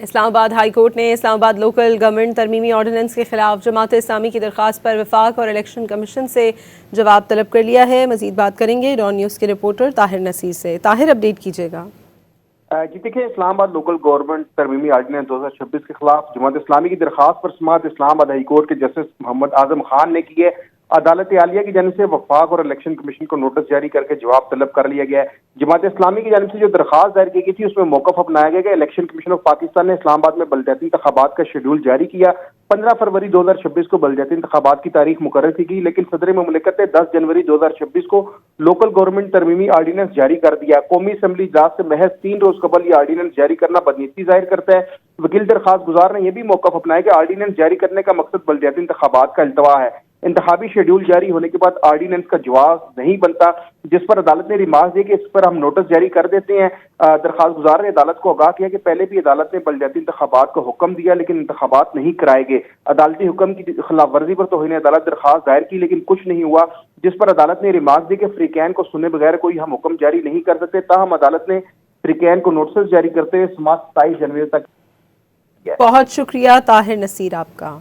اسلام آباد high court نے اسلام آباد لوکل گورنمنٹ ترمیمی آرڈیننس کے خلاف جماعت اسلامی کی درخواست پر وفاق اور الیکشن کمیشن سے جواب طلب کر لیا ہے۔ مزید بات کریں گے ڈان نیوز کے رپورٹر طاہر نصیر سے۔ طاہر، اپڈیٹ کیجیے گا۔ جی دیکھیں، اسلام آباد لوکل گورنمنٹ ترمیمی آرڈیننس 2026 کے خلاف جماعت اسلامی کی درخواست پر سماعت اسلام آباد ہائی کورٹ کے جسٹس محمد اعظم خان نے کی ہے۔ عدالت عالیہ کی جانب سے وفاق اور الیکشن کمیشن کو نوٹس جاری کر کے جواب طلب کر لیا گیا ہے۔ جماعت اسلامی کی جانب سے جو درخواست دائر کی گئی تھی اس میں موقف اپنایا گیا کہ الیکشن کمیشن آف پاکستان نے اسلام آباد میں بلدیاتی انتخابات کا شیڈول جاری کیا۔ 15 فروری 2026 کو بلدیاتی انتخابات کی تاریخ مقرر کی گئی، لیکن صدر مملکت نے 10 جنوری 2026 کو لوکل گورنمنٹ ترمیمی آرڈیننس جاری کر دیا۔ قومی اسمبلی اجلاس سے محض 3 روز قبل یہ آرڈیننس جاری کرنا بدنیتی ظاہر کرتا ہے۔ وکیل درخواست گزار نے یہ بھی موقف اپنایا کہ آرڈیننس جاری کرنے کا مقصد بلدیاتی انتخابات کا التوا ہے۔ انتخابی شیڈول جاری ہونے کے بعد آرڈیننس کا جواز نہیں بنتا، جس پر عدالت نے ریمارک دی کہ اس پر ہم نوٹس جاری کر دیتے ہیں۔ درخواست گزار نے عدالت کو آگاہ کیا کہ پہلے بھی عدالت نے بلدیاتی انتخابات کو حکم دیا لیکن انتخابات نہیں کرائے گئے۔ عدالتی حکم کی خلاف ورزی پر توہین عدالت درخواست دائر کی لیکن کچھ نہیں ہوا، جس پر عدالت نے ریمارک دی کہ فریقین کو سنے بغیر کوئی ہم حکم جاری نہیں کر سکتے۔ تاہم عدالت نے فریقین کو نوٹسز جاری کرتے ہوئے سماعت 27 جنوری تک۔ بہت شکریہ طاہر نصیر آپ کا۔